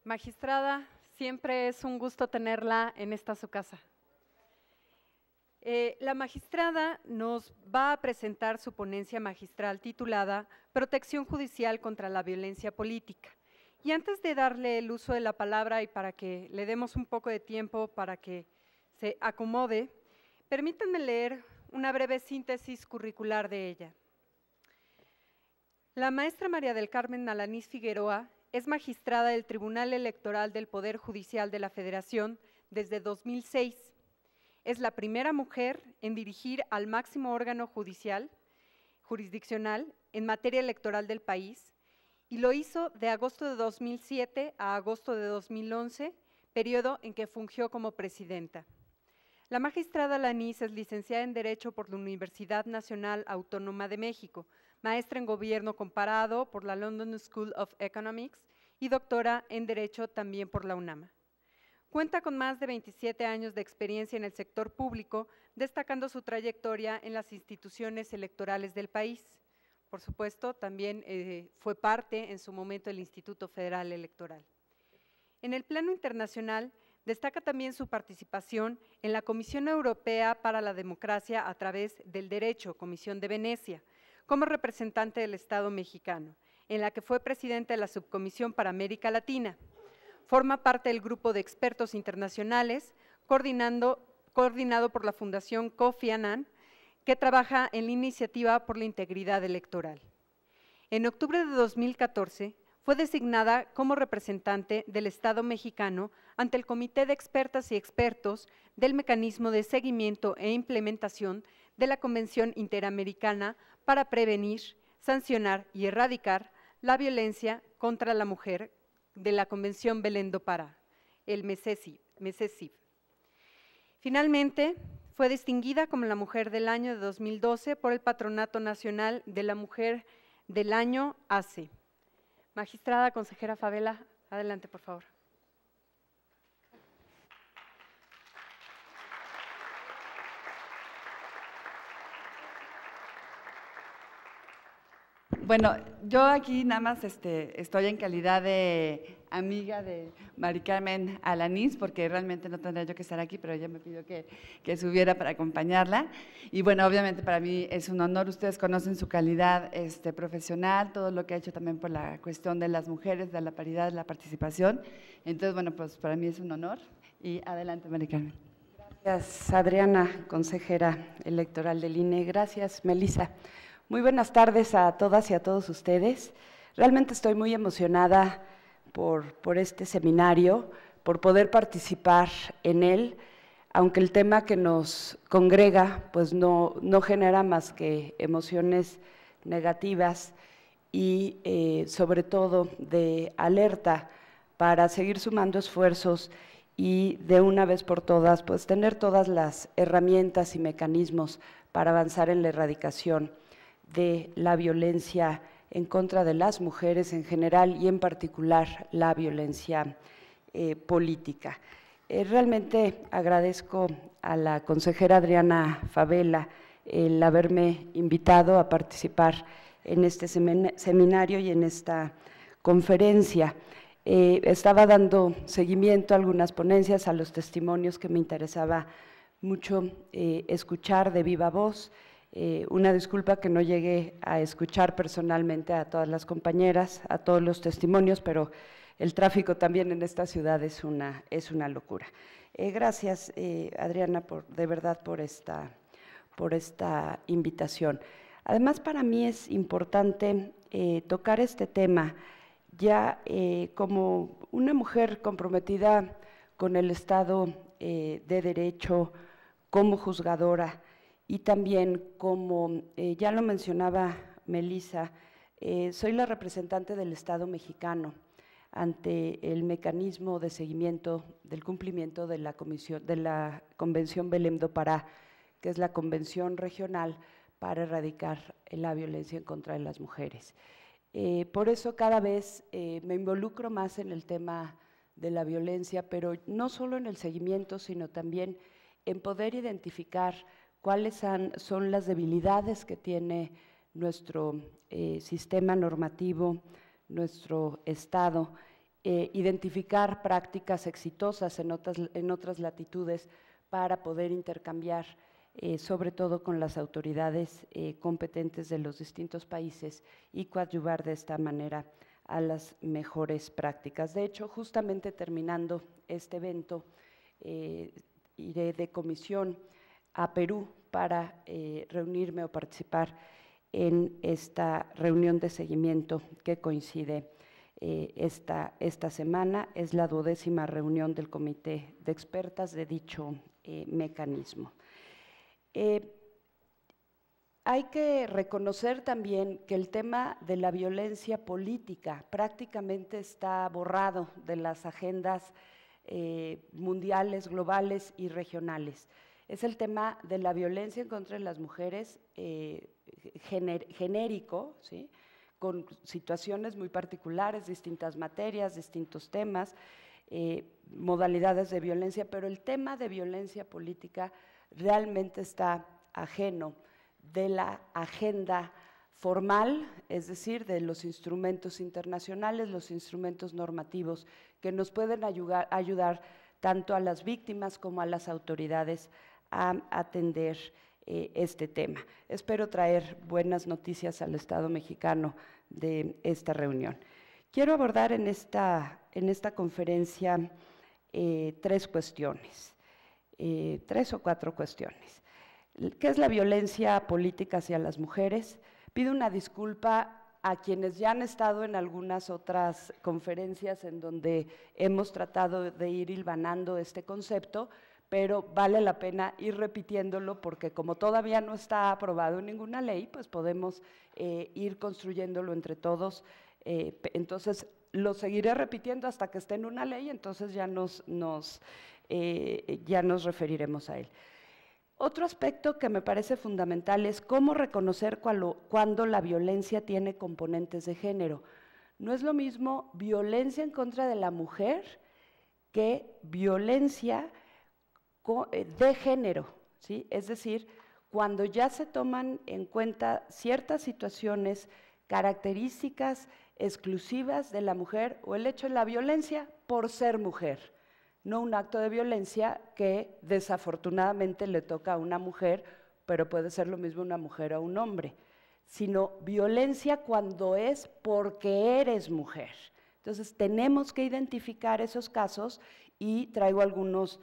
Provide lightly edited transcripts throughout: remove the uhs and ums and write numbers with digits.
Magistrada, siempre es un gusto tenerla en esta su casa. La magistrada nos va a presentar su ponencia magistral titulada Protección Judicial contra la Violencia Política. Y antes de darle el uso de la palabra y para que le demos un poco de tiempo para que se acomode, permítanme leer una breve síntesis curricular de ella. La maestra María del Carmen Alanís Figueroa es magistrada del Tribunal Electoral del Poder Judicial de la Federación desde 2006. Es la primera mujer en dirigir al máximo órgano jurisdiccional en materia electoral del país y lo hizo de agosto de 2007 a agosto de 2011, periodo en que fungió como presidenta. La magistrada Alanís es licenciada en Derecho por la Universidad Nacional Autónoma de México, maestra en Gobierno Comparado por la London School of Economics y doctora en Derecho también por la UNAM. Cuenta con más de 27 años de experiencia en el sector público, destacando su trayectoria en las instituciones electorales del país. Por supuesto, también fue parte en su momento del Instituto Federal Electoral. En el plano internacional, destaca también su participación en la Comisión Europea para la Democracia a través del Derecho, Comisión de Venecia, como representante del Estado mexicano, en la que fue presidenta de la Subcomisión para América Latina. Forma parte del grupo de expertos internacionales, coordinado por la Fundación Kofi Annan, que trabaja en la iniciativa por la integridad electoral. En octubre de 2014, fue designada como representante del Estado mexicano ante el Comité de Expertas y Expertos del Mecanismo de Seguimiento e Implementación de la Convención Interamericana para prevenir, sancionar y erradicar la violencia contra la mujer de la Convención Belém do Pará, el MECESIV. Finalmente, fue distinguida como la Mujer del Año de 2012 por el Patronato Nacional de la Mujer del Año ACE. Magistrada consejera Favela, adelante, por favor. Bueno, yo aquí nada más estoy en calidad de amiga de Mari Carmen Alanís, porque realmente no tendría yo que estar aquí, pero ella me pidió que subiera para acompañarla. Y bueno, obviamente para mí es un honor, ustedes conocen su calidad profesional, todo lo que ha hecho también por la cuestión de las mujeres, de la paridad, de la participación. Entonces, bueno, pues para mí es un honor. Y adelante, Mari Carmen. Gracias, Adriana, consejera electoral del INE. Gracias, Melissa. Muy buenas tardes a todas y a todos ustedes. Realmente estoy muy emocionada por este seminario, por poder participar en él, aunque el tema que nos congrega pues no genera más que emociones negativas y sobre todo de alerta para seguir sumando esfuerzos y de una vez por todas pues tener todas las herramientas y mecanismos para avanzar en la erradicación de la violencia en contra de las mujeres en general y en particular la violencia política. Realmente agradezco a la consejera Adriana Favela el haberme invitado a participar en este seminario y en esta conferencia. Estaba dando seguimiento a algunas ponencias, a los testimonios que me interesaba mucho escuchar de viva voz. Una disculpa que no llegué a escuchar personalmente a todas las compañeras, a todos los testimonios, pero el tráfico también en esta ciudad es una locura. Gracias, Adriana, de verdad por esta invitación. Además, para mí es importante tocar este tema ya como una mujer comprometida con el Estado de Derecho, como juzgadora, y también, como ya lo mencionaba Melissa, soy la representante del Estado mexicano ante el mecanismo de seguimiento del cumplimiento de la Convención Belém do Pará, que es la convención regional para erradicar la violencia en contra de las mujeres. Por eso cada vez me involucro más en el tema de la violencia, pero no solo en el seguimiento, sino también en poder identificar cuáles son las debilidades que tiene nuestro sistema normativo, nuestro Estado, identificar prácticas exitosas en otras latitudes para poder intercambiar, sobre todo con las autoridades competentes de los distintos países y coadyuvar de esta manera a las mejores prácticas. De hecho, justamente terminando este evento, iré de comisión a Perú para reunirme o participar en esta reunión de seguimiento que coincide esta semana. Es la 12ª reunión del Comité de Expertas de dicho mecanismo. Hay que reconocer también que el tema de la violencia política prácticamente está borrado de las agendas mundiales, globales y regionales. Es el tema de la violencia en contra de las mujeres genérico, ¿sí?, con situaciones muy particulares, distintas materias, distintos temas, modalidades de violencia, pero el tema de violencia política realmente está ajeno de la agenda formal, es decir, de los instrumentos internacionales, los instrumentos normativos que nos pueden ayudar tanto a las víctimas como a las autoridades a atender este tema. Espero traer buenas noticias al Estado mexicano de esta reunión. Quiero abordar en esta conferencia 3 cuestiones, 3 o 4 cuestiones. ¿Qué es la violencia política hacia las mujeres? Pido una disculpa a quienes ya han estado en algunas otras conferencias en donde hemos tratado de ir hilvanando este concepto, pero vale la pena ir repitiéndolo porque como todavía no está aprobado en ninguna ley, pues podemos ir construyéndolo entre todos. Entonces, lo seguiré repitiendo hasta que esté en una ley, entonces ya nos referiremos a él. Otro aspecto que me parece fundamental es cómo reconocer cuando la violencia tiene componentes de género. No es lo mismo violencia en contra de la mujer que violencia de género, ¿sí? Es decir, cuando ya se toman en cuenta ciertas situaciones, características exclusivas de la mujer o el hecho de la violencia por ser mujer, no un acto de violencia que desafortunadamente le toca a una mujer, pero puede ser lo mismo una mujer o un hombre, sino violencia cuando es porque eres mujer. Entonces, tenemos que identificar esos casos y traigo algunos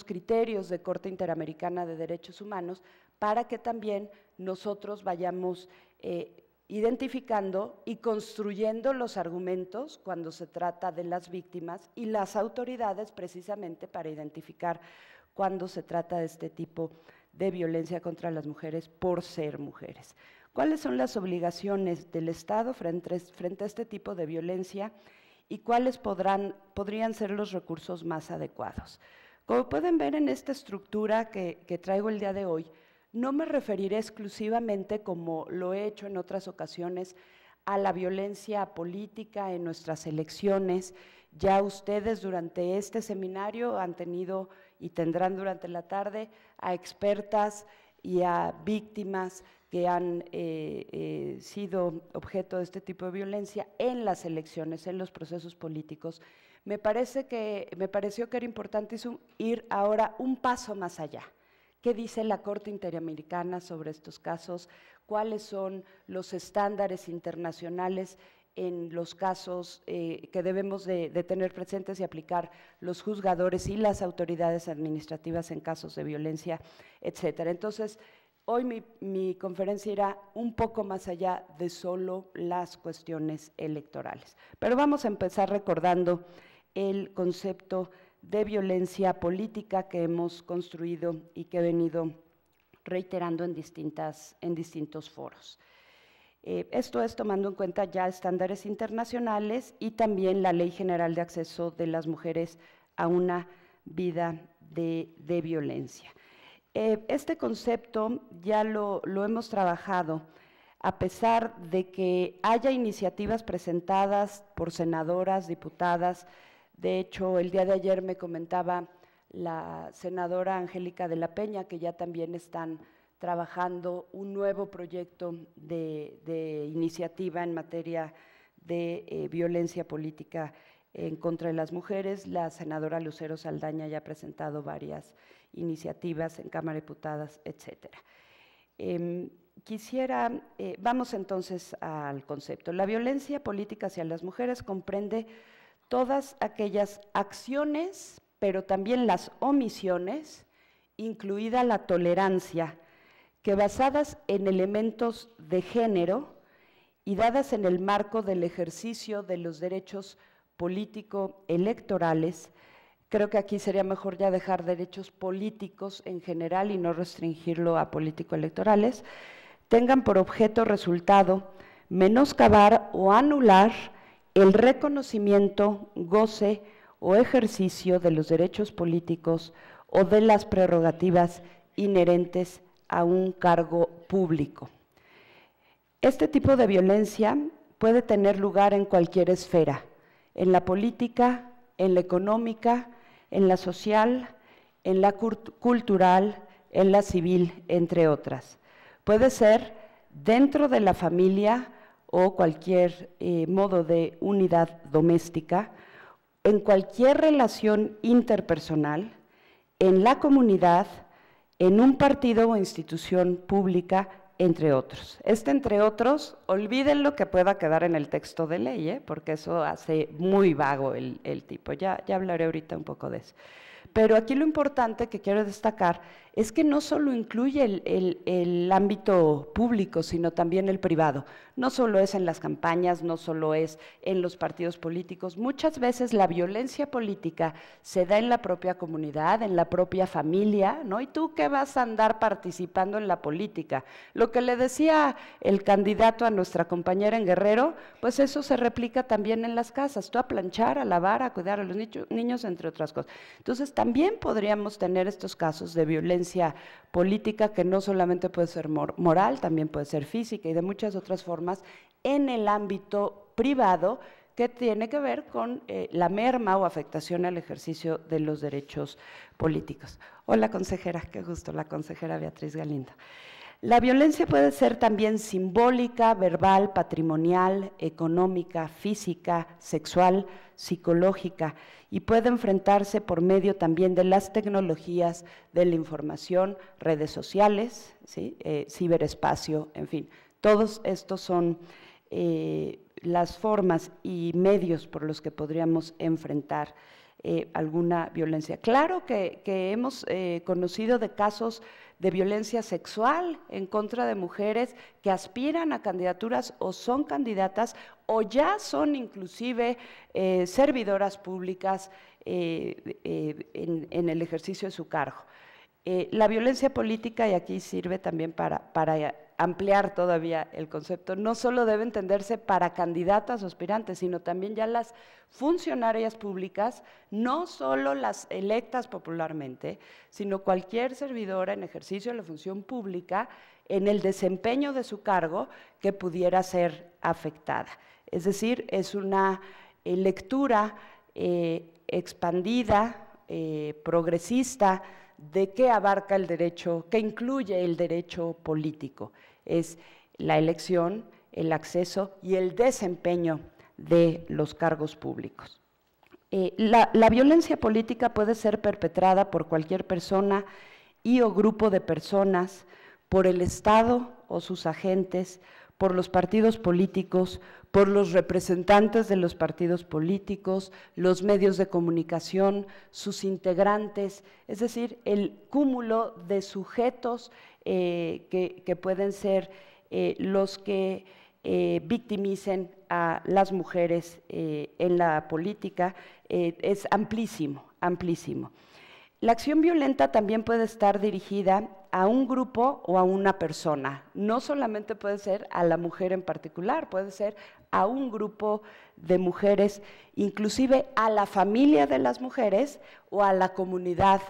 criterios de Corte Interamericana de Derechos Humanos para que también nosotros vayamos identificando y construyendo los argumentos cuando se trata de las víctimas y las autoridades precisamente para identificar cuando se trata de este tipo de violencia contra las mujeres por ser mujeres. ¿Cuáles son las obligaciones del Estado frente a este tipo de violencia y cuáles podrían ser los recursos más adecuados? Como pueden ver en esta estructura que traigo el día de hoy, no me referiré exclusivamente, como lo he hecho en otras ocasiones, a la violencia política en nuestras elecciones. Ya ustedes durante este seminario han tenido y tendrán durante la tarde a expertas y a víctimas que han sido objeto de este tipo de violencia en las elecciones, en los procesos políticos. Me pareció que era importante ir ahora un paso más allá. ¿Qué dice la Corte Interamericana sobre estos casos? ¿Cuáles son los estándares internacionales en los casos que debemos de tener presentes y aplicar los juzgadores y las autoridades administrativas en casos de violencia, etcétera? Entonces, hoy mi conferencia irá un poco más allá de solo las cuestiones electorales. Pero vamos a empezar recordando el concepto de violencia política que hemos construido y que he venido reiterando en distintos foros. Esto es tomando en cuenta ya estándares internacionales y también la Ley General de Acceso de las Mujeres a una vida de violencia. Este concepto ya lo hemos trabajado a pesar de que haya iniciativas presentadas por senadoras, diputadas. De hecho, el día de ayer me comentaba la senadora Angélica de la Peña que ya también están trabajando un nuevo proyecto de iniciativa en materia de violencia política en contra de las mujeres. La senadora Lucero Saldaña ya ha presentado varias iniciativas en Cámara de Diputadas, etcétera. Vamos entonces al concepto. La violencia política hacia las mujeres comprende todas aquellas acciones, pero también las omisiones, incluida la tolerancia, que basadas en elementos de género y dadas en el marco del ejercicio de los derechos político-electorales, creo que aquí sería mejor ya dejar derechos políticos en general y no restringirlo a político-electorales, tengan por objeto resultado menoscabar o anular el reconocimiento, goce o ejercicio de los derechos políticos o de las prerrogativas inherentes a un cargo público. Este tipo de violencia puede tener lugar en cualquier esfera, en la política, en la económica, en la social, en la cultural, en la civil, entre otras. Puede ser dentro de la familia o cualquier modo de unidad doméstica, en cualquier relación interpersonal, en la comunidad, en un partido o institución pública, entre otros. Entre otros, olvídenlo que pueda quedar en el texto de ley, porque eso hace muy vago el tipo. Ya hablaré ahorita un poco de eso. Pero aquí lo importante que quiero destacar es que no solo incluye el ámbito público, sino también el privado. No solo es en las campañas, no solo es en los partidos políticos. Muchas veces la violencia política se da en la propia comunidad, en la propia familia, ¿no? ¿Y tú qué vas a andar participando en la política? Lo que le decía el candidato a nuestra compañera en Guerrero, pues eso se replica también en las casas. Tú a planchar, a lavar, a cuidar a los niños, entre otras cosas. Entonces, también podríamos tener estos casos de violencia política que no solamente puede ser moral, también puede ser física y de muchas otras formas en el ámbito privado que tiene que ver con la merma o afectación al ejercicio de los derechos políticos. Hola, consejera, qué gusto, la consejera Beatriz Galindo. La violencia puede ser también simbólica, verbal, patrimonial, económica, física, sexual, psicológica y puede enfrentarse por medio también de las tecnologías de la información, redes sociales, ¿sí? Ciberespacio, en fin. Todos estos son las formas y medios por los que podríamos enfrentar alguna violencia. Claro que hemos conocido de casos de violencia sexual en contra de mujeres que aspiran a candidaturas o son candidatas o ya son inclusive servidoras públicas en el ejercicio de su cargo. La violencia política, y aquí sirve también para ampliar todavía el concepto, no solo debe entenderse para candidatas o aspirantes, sino también ya las funcionarias públicas, no solo las electas popularmente, sino cualquier servidora en ejercicio de la función pública en el desempeño de su cargo que pudiera ser afectada. Es decir, es una lectura expandida, progresista, de qué abarca el derecho, qué incluye el derecho político. Es la elección, el acceso y el desempeño de los cargos públicos. La violencia política puede ser perpetrada por cualquier persona y o grupo de personas, por el Estado o sus agentes, por los partidos políticos, por los representantes de los partidos políticos, los medios de comunicación, sus integrantes, es decir, el cúmulo de sujetos que pueden ser los que victimicen a las mujeres en la política, es amplísimo, amplísimo. La acción violenta también puede estar dirigida a un grupo o a una persona. No solamente puede ser a la mujer en particular, puede ser a un grupo de mujeres, inclusive a la familia de las mujeres o a la comunidad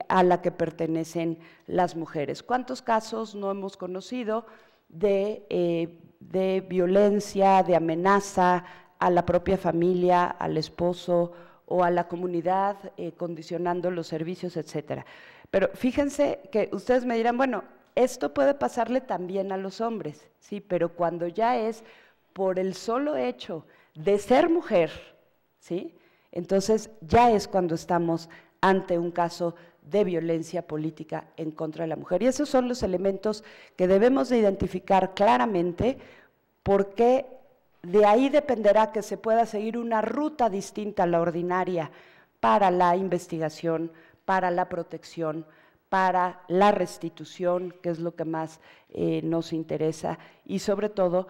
a la que pertenecen las mujeres. ¿Cuántos casos no hemos conocido de violencia, de amenaza a la propia familia, al esposo o a la comunidad, condicionando los servicios, etcétera? Pero fíjense que ustedes me dirán, bueno, esto puede pasarle también a los hombres, sí, pero cuando ya es por el solo hecho de ser mujer, ¿sí? Entonces ya es cuando estamos ante un caso de violencia política en contra de la mujer. Y esos son los elementos que debemos de identificar claramente, porque de ahí dependerá que se pueda seguir una ruta distinta a la ordinaria para la investigación, para la protección, para la restitución, que es lo que más nos interesa, y sobre todo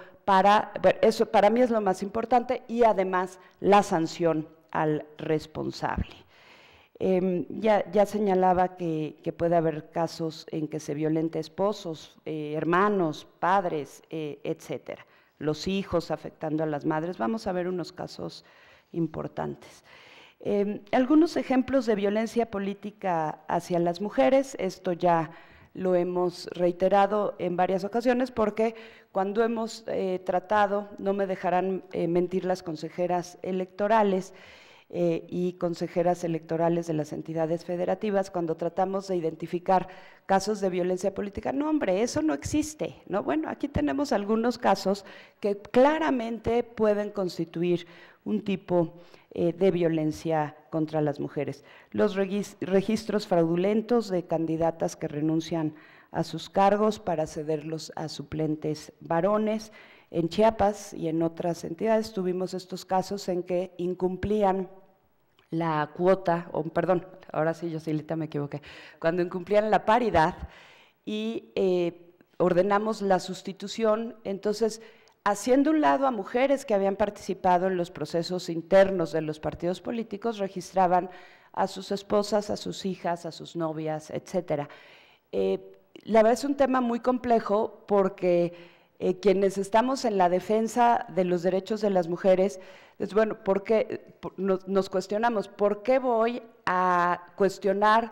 eso para mí es lo más importante, y además la sanción al responsable. Ya señalaba que puede haber casos en que se violente esposos, hermanos, padres, etcétera, los hijos afectando a las madres. Vamos a ver unos casos importantes. Algunos ejemplos de violencia política hacia las mujeres, esto ya lo hemos reiterado en varias ocasiones, porque cuando hemos tratado, no me dejarán mentir las consejeras electorales y consejeras electorales de las entidades federativas, cuando tratamos de identificar casos de violencia política, no hombre, eso no existe, ¿no? Bueno, aquí tenemos algunos casos que claramente pueden constituir un tipo de violencia contra las mujeres. Los registros fraudulentos de candidatas que renuncian a sus cargos para cederlos a suplentes varones. En Chiapas y en otras entidades tuvimos estos casos en que incumplían la cuota, o perdón, ahora sí, Yosilita, me equivoqué, cuando incumplían la paridad y ordenamos la sustitución. Entonces, haciendo un lado a mujeres que habían participado en los procesos internos de los partidos políticos, registraban a sus esposas, a sus hijas, a sus novias, etcétera. La verdad es un tema muy complejo, porque quienes estamos en la defensa de los derechos de las mujeres, es bueno, nos cuestionamos, ¿por qué voy a cuestionar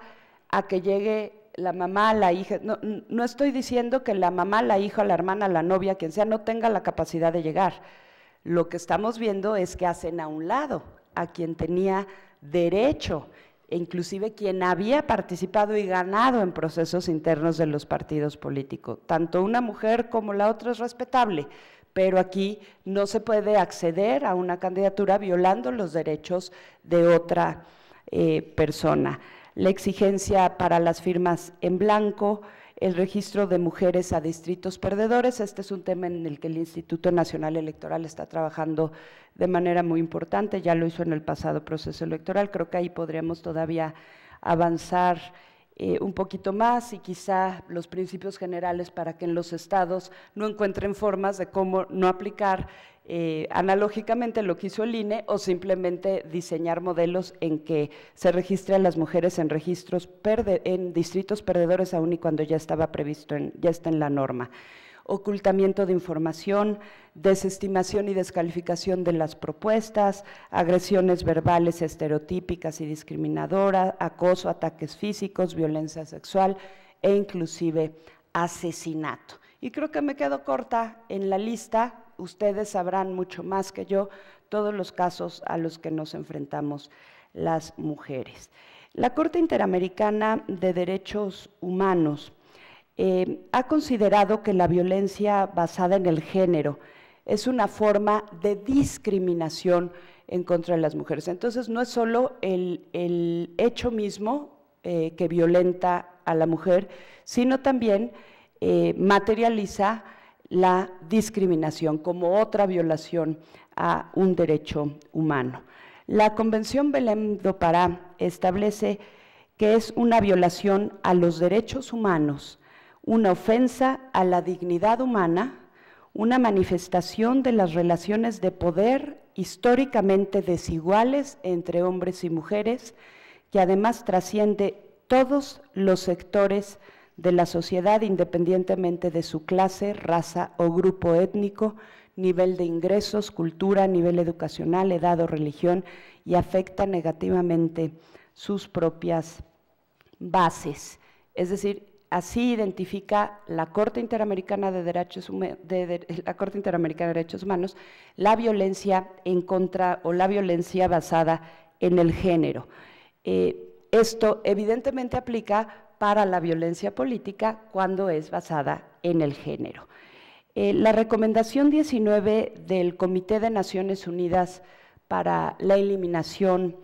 a que llegue la mamá, la hija? No estoy diciendo que la mamá, la hija, la hermana, la novia, quien sea, no tenga la capacidad de llegar. Lo que estamos viendo es que hacen a un lado a quien tenía derecho, e inclusive quien había participado y ganado en procesos internos de los partidos políticos. Tanto una mujer como la otra es respetable, pero aquí no se puede acceder a una candidatura violando los derechos de otra persona. La exigencia para las firmas en blanco, el registro de mujeres a distritos perdedores. Este es un tema en el que el Instituto Nacional Electoral está trabajando de manera muy importante, ya lo hizo en el pasado proceso electoral. Creo que ahí podríamos todavía avanzar un poquito más, y quizá los principios generales para que en los estados no encuentren formas de cómo no aplicar analógicamente lo que hizo el INE, o simplemente diseñar modelos en que se registre a las mujeres en en distritos perdedores, aun y cuando ya estaba previsto, ya está en la norma. Ocultamiento de información, desestimación y descalificación de las propuestas, agresiones verbales estereotípicas y discriminadoras, acoso, ataques físicos, violencia sexual e inclusive asesinato. Y creo que me quedo corta en la lista. Ustedes sabrán mucho más que yo todos los casos a los que nos enfrentamos las mujeres. La Corte Interamericana de Derechos Humanos ha considerado que la violencia basada en el género es una forma de discriminación en contra de las mujeres. Entonces, no es solo el hecho mismo que violenta a la mujer, sino también materializa la discriminación como otra violación a un derecho humano. La Convención Belém do Pará establece que es una violación a los derechos humanos, una ofensa a la dignidad humana, una manifestación de las relaciones de poder históricamente desiguales entre hombres y mujeres, que además trasciende todos los sectores de la sociedad, independientemente de su clase, raza o grupo étnico, nivel de ingresos, cultura, nivel educacional, edad o religión, y afecta negativamente sus propias bases. Es decir, así identifica la Corte Interamericana de Derechos Humanos la violencia en contra, o la violencia basada en el género. Esto evidentemente aplica para la violencia política cuando es basada en el género. La recomendación 19 del Comité de Naciones Unidas para la eliminación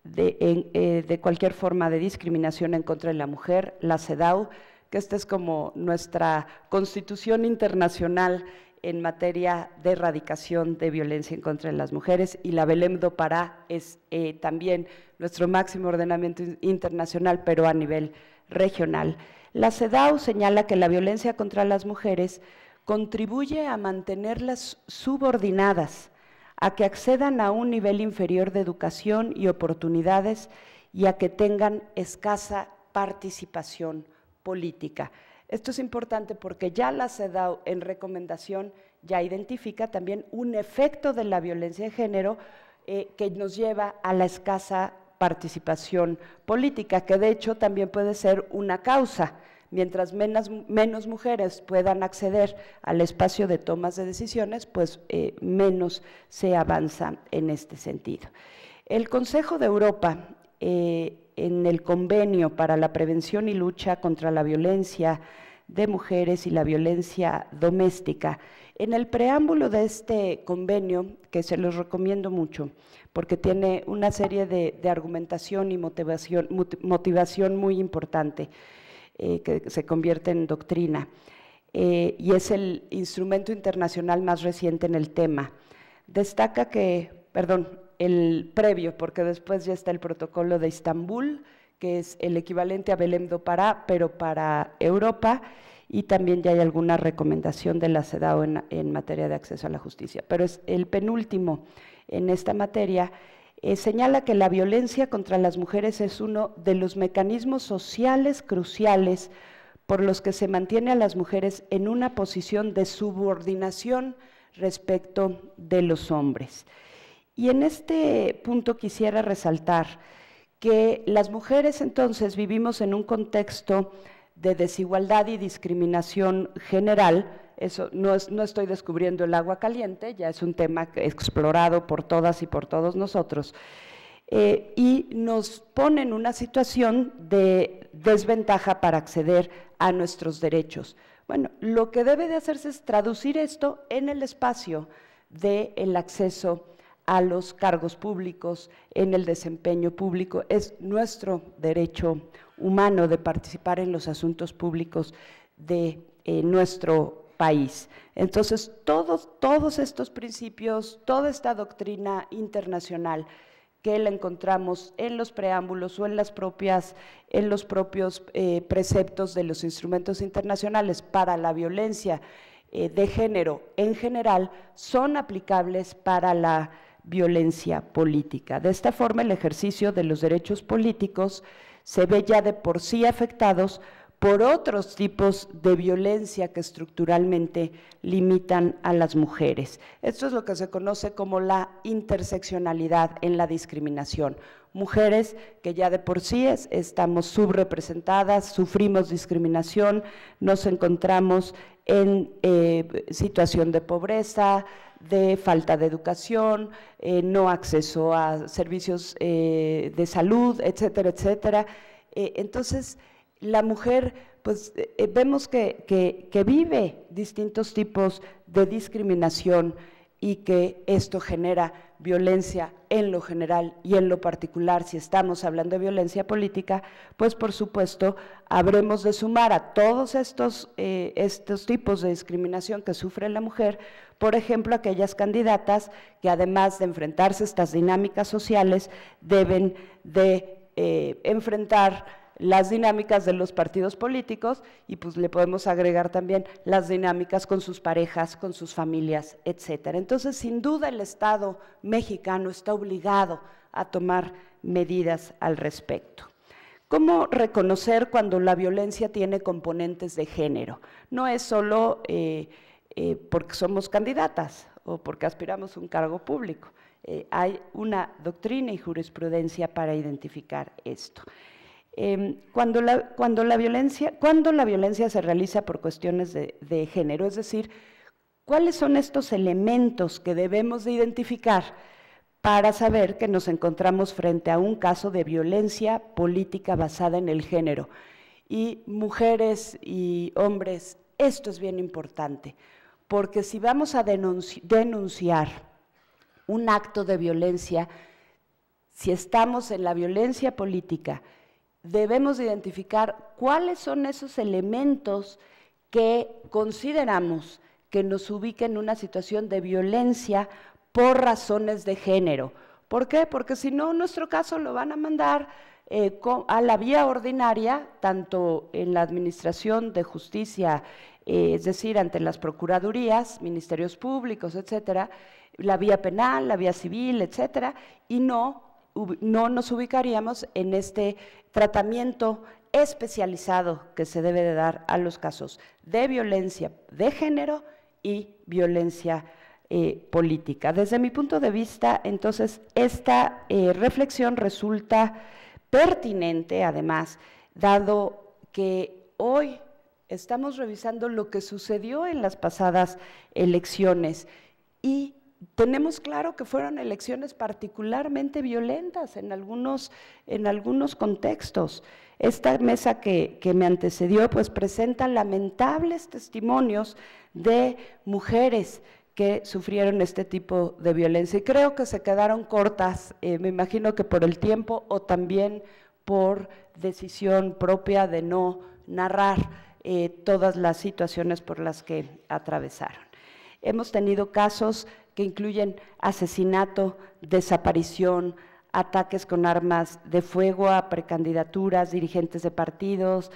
de cualquier forma de discriminación en contra de la mujer, la CEDAW, que esta es como nuestra constitución internacional en materia de erradicación de violencia en contra de las mujeres, y la Belém do Pará es también nuestro máximo ordenamiento internacional, pero a nivel regional. La CEDAW señala que la violencia contra las mujeres contribuye a mantenerlas subordinadas, a que accedan a un nivel inferior de educación y oportunidades y a que tengan escasa participación política. Esto es importante porque ya la CEDAW en recomendación ya identifica también un efecto de la violencia de género que nos lleva a la escasa participación política, que de hecho también puede ser una causa. Mientras menos mujeres puedan acceder al espacio de tomas de decisiones, pues menos se avanza en este sentido. El Consejo de Europa, en el Convenio para la Prevención y Lucha contra la Violencia de Mujeres y la Violencia Doméstica, en el preámbulo de este convenio, que se los recomiendo mucho, porque tiene una serie de argumentación y motivación muy importante, que se convierte en doctrina, y es el instrumento internacional más reciente en el tema. Destaca que, el previo, porque después ya está el protocolo de Estambul, que es el equivalente a Belém do Pará, pero para Europa, y también ya hay alguna recomendación de la CEDAW en materia de acceso a la justicia. Pero es el penúltimo en esta materia. Señala que la violencia contra las mujeres es uno de los mecanismos sociales cruciales por los que se mantiene a las mujeres en una posición de subordinación respecto de los hombres. Y en este punto quisiera resaltar que las mujeres entonces vivimos en un contexto de desigualdad y discriminación general. Eso no estoy descubriendo el agua caliente, ya es un tema explorado por todas y por todos nosotros, y nos pone en una situación de desventaja para acceder a nuestros derechos. Bueno, lo que debe de hacerse es traducir esto en el espacio del acceso a los cargos públicos, en el desempeño público. Es nuestro derecho humano de participar en los asuntos públicos de nuestro país. Entonces, todos estos principios, toda esta doctrina internacional que la encontramos en los preámbulos o en los propios preceptos de los instrumentos internacionales para la violencia de género en general, son aplicables para la violencia política. De esta forma, el ejercicio de los derechos políticos se ve ya de por sí afectados por otros tipos de violencia que estructuralmente limitan a las mujeres. Esto es lo que se conoce como la interseccionalidad en la discriminación. Mujeres que ya de por sí estamos subrepresentadas, sufrimos discriminación, nos encontramos en situación de pobreza, de falta de educación, no acceso a servicios de salud, etcétera, etcétera. Entonces, la mujer, pues vemos que vive distintos tipos de discriminación y que esto genera violencia en lo general y en lo particular. Si estamos hablando de violencia política, pues por supuesto habremos de sumar a todos estos tipos de discriminación que sufre la mujer, por ejemplo, aquellas candidatas que además de enfrentarse a estas dinámicas sociales, deben de enfrentar las dinámicas de los partidos políticos, y pues le podemos agregar también las dinámicas con sus parejas, con sus familias, etcétera. Entonces, sin duda, el Estado mexicano está obligado a tomar medidas al respecto. ¿Cómo reconocer cuando la violencia tiene componentes de género? No es solo porque somos candidatas o porque aspiramos a un cargo público. Hay una doctrina y jurisprudencia para identificar esto. Cuando la violencia se realiza por cuestiones de género, es decir, ¿cuáles son estos elementos que debemos de identificar para saber que nos encontramos frente a un caso de violencia política basada en el género? Y mujeres y hombres, esto es bien importante, porque si vamos a denunciar un acto de violencia, si estamos en la violencia política, debemos identificar cuáles son esos elementos que consideramos que nos ubiquen en una situación de violencia por razones de género. ¿Por qué? Porque si no, nuestro caso lo van a mandar a la vía ordinaria, tanto en la Administración de Justicia, es decir, ante las procuradurías, ministerios públicos, etcétera, la vía penal, la vía civil, etcétera, y no nos ubicaríamos en este tratamiento especializado que se debe de dar a los casos de violencia de género y violencia política. Desde mi punto de vista, entonces, esta reflexión resulta pertinente, además, dado que hoy estamos revisando lo que sucedió en las pasadas elecciones y tenemos claro que fueron elecciones particularmente violentas en algunos contextos. Esta mesa que me antecedió pues presenta lamentables testimonios de mujeres que sufrieron este tipo de violencia y creo que se quedaron cortas, me imagino que por el tiempo o también por decisión propia de no narrar todas las situaciones por las que atravesaron. Hemos tenido casos que incluyen asesinato, desaparición, ataques con armas de fuego a precandidaturas, dirigentes de partidos,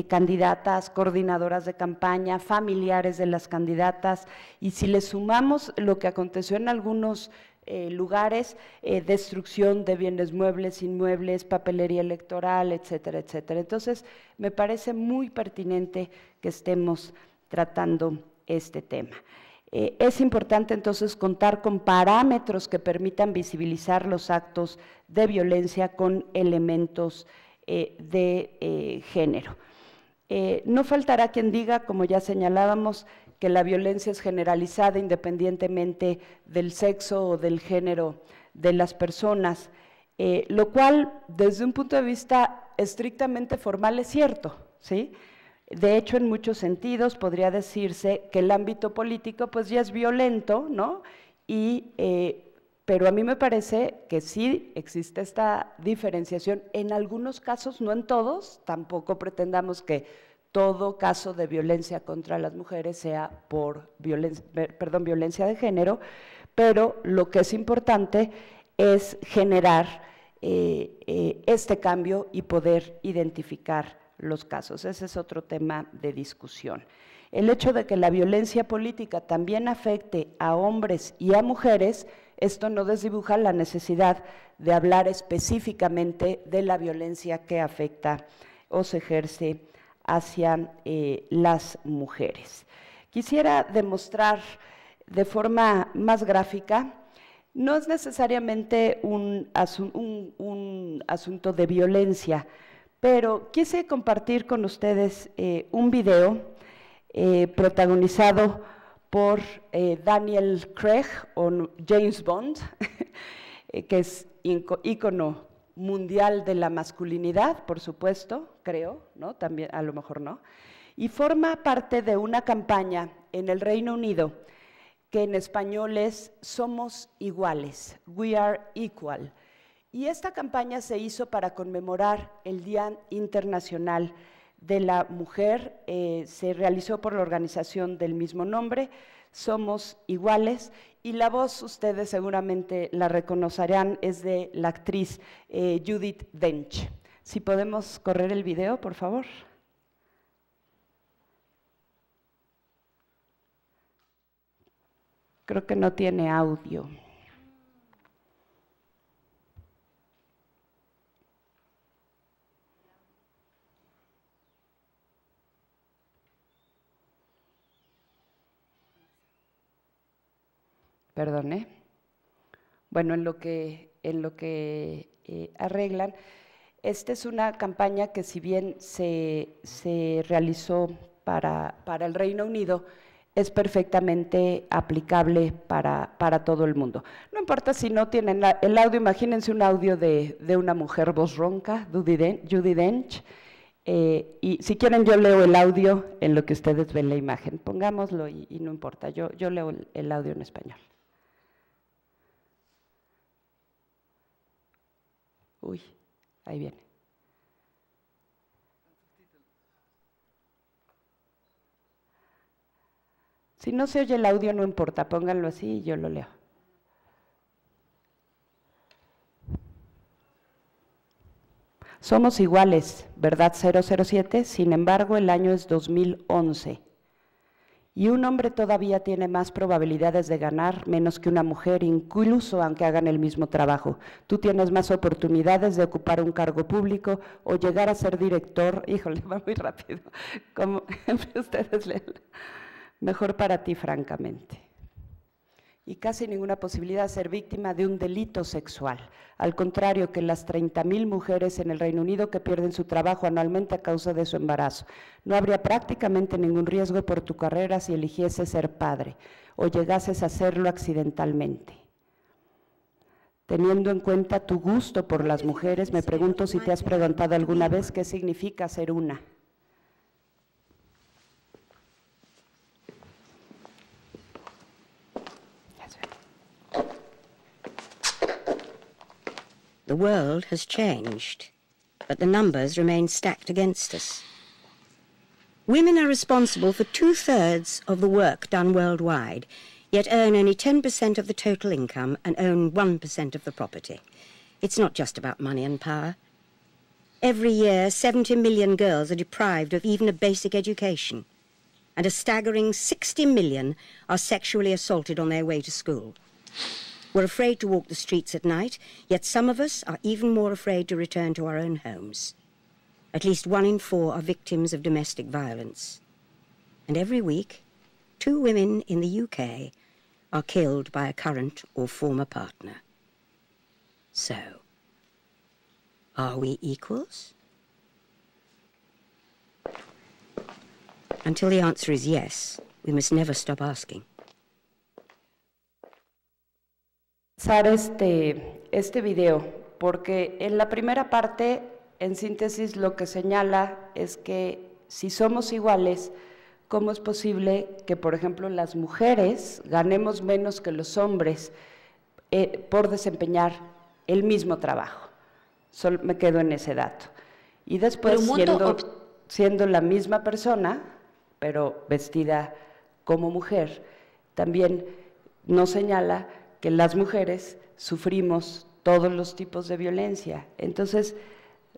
candidatas, coordinadoras de campaña, familiares de las candidatas, y si le sumamos lo que aconteció en algunos lugares, destrucción de bienes muebles, inmuebles, papelería electoral, etcétera, etcétera. Entonces, me parece muy pertinente que estemos tratando este tema. Es importante entonces contar con parámetros que permitan visibilizar los actos de violencia con elementos de género. No faltará quien diga, como ya señalábamos, que la violencia es generalizada independientemente del sexo o del género de las personas, lo cual desde un punto de vista estrictamente formal es cierto, ¿sí? De hecho, en muchos sentidos podría decirse que el ámbito político pues ya es violento, ¿no? Pero a mí me parece que sí existe esta diferenciación, en algunos casos, no en todos, tampoco pretendamos que todo caso de violencia contra las mujeres sea por violencia de género, pero lo que es importante es generar este cambio y poder identificar los casos. Ese es otro tema de discusión. El hecho de que la violencia política también afecte a hombres y a mujeres, esto no desdibuja la necesidad de hablar específicamente de la violencia que afecta o se ejerce hacia las mujeres. Quisiera demostrar de forma más gráfica, no es necesariamente un asunto de violencia, pero quise compartir con ustedes un video protagonizado por Daniel Craig o James Bond, que es ícono mundial de la masculinidad, por supuesto, creo, ¿no? También, a lo mejor no, y forma parte de una campaña en el Reino Unido que en español es Somos Iguales, We Are Equal. Y esta campaña se hizo para conmemorar el Día Internacional de la Mujer, se realizó por la organización del mismo nombre, Somos Iguales, y la voz, ustedes seguramente la reconocerán, es de la actriz Judi Dench. Si podemos correr el video, por favor. Creo que no tiene audio. Perdone. Bueno, en lo que arreglan, esta es una campaña que si bien se realizó para el Reino Unido, es perfectamente aplicable para todo el mundo. No importa si no tienen el audio, imagínense un audio de una mujer voz ronca, Judi Dench, y si quieren yo leo el audio en lo que ustedes ven la imagen. Pongámoslo y no importa, yo leo el audio en español. Uy, ahí viene. Si no se oye el audio, no importa, pónganlo así y yo lo leo. Somos iguales, ¿verdad? 007, sin embargo, el año es 2011. Y un hombre todavía tiene más probabilidades de ganar menos que una mujer, incluso aunque hagan el mismo trabajo. Tú tienes más oportunidades de ocupar un cargo público o llegar a ser director. Híjole, va muy rápido. Como ustedes leen. Mejor para ti, francamente. Y casi ninguna posibilidad de ser víctima de un delito sexual. Al contrario que las 30.000 mujeres en el Reino Unido que pierden su trabajo anualmente a causa de su embarazo. No habría prácticamente ningún riesgo por tu carrera si eligieses ser padre o llegases a hacerlo accidentalmente. Teniendo en cuenta tu gusto por las mujeres, me pregunto si te has preguntado alguna vez qué significa ser una. The world has changed, but the numbers remain stacked against us. Women are responsible for 2/3 of the work done worldwide, yet earn only 10% of the total income and own 1% of the property. It's not just about money and power. Every year, 70 million girls are deprived of even a basic education, and a staggering 60 million are sexually assaulted on their way to school. We're afraid to walk the streets at night, yet some of us are even more afraid to return to our own homes. At least 1 in 4 are victims of domestic violence. And every week, 2 women in the UK are killed by a current or former partner. So, are we equals? Until the answer is yes, we must never stop asking. Este video, porque en la primera parte, en síntesis, lo que señala es que si somos iguales, ¿cómo es posible que, por ejemplo, las mujeres ganemos menos que los hombres por desempeñar el mismo trabajo? Solo me quedo en ese dato. Y después, siendo la misma persona, pero vestida como mujer, también nos señala que las mujeres sufrimos todos los tipos de violencia. Entonces,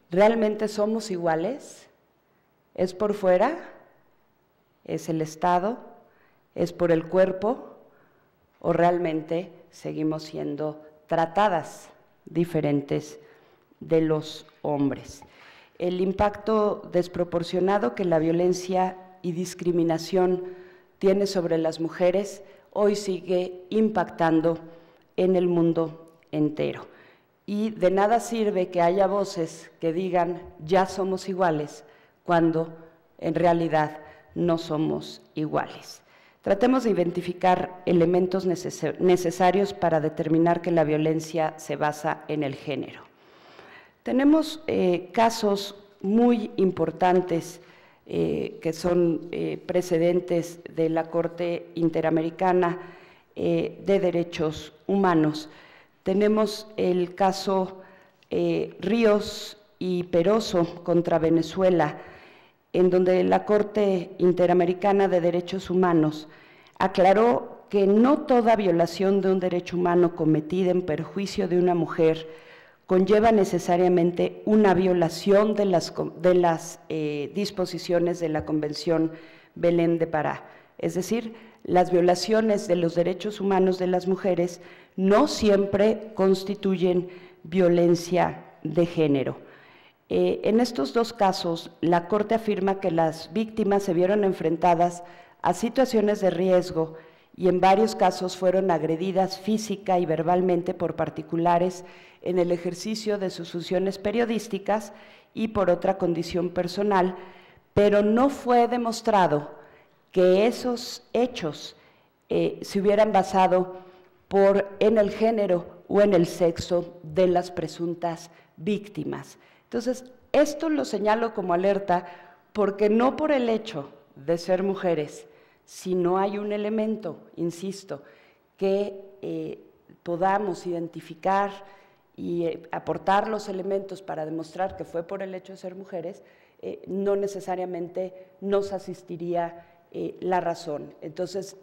¿realmente somos iguales? ¿Es por fuera? ¿Es el Estado? ¿Es por el cuerpo? ¿O realmente seguimos siendo tratadas diferentes de los hombres? El impacto desproporcionado que la violencia y discriminación tiene sobre las mujeres hoy sigue impactando en el mundo entero. Y de nada sirve que haya voces que digan ya somos iguales, cuando en realidad no somos iguales. Tratemos de identificar elementos necesarios para determinar que la violencia se basa en el género. Tenemos casos muy importantes que son precedentes de la Corte Interamericana de Derechos Humanos. Tenemos el caso Ríos y Peroso contra Venezuela, en donde la Corte Interamericana de Derechos Humanos aclaró que no toda violación de un derecho humano cometida en perjuicio de una mujer conlleva necesariamente una violación de las disposiciones de la Convención Belén de Pará. Es decir, las violaciones de los derechos humanos de las mujeres no siempre constituyen violencia de género. En estos dos casos, la Corte afirma que las víctimas se vieron enfrentadas a situaciones de riesgo y en varios casos fueron agredidas física y verbalmente por particulares en el ejercicio de sus funciones periodísticas y por otra condición personal, pero no fue demostrado que esos hechos se hubieran basado en el género o en el sexo de las presuntas víctimas. Entonces, esto lo señalo como alerta porque no por el hecho de ser mujeres, si no hay un elemento, insisto, que podamos identificar y aportar los elementos para demostrar que fue por el hecho de ser mujeres, no necesariamente nos asistiría la razón. Entonces,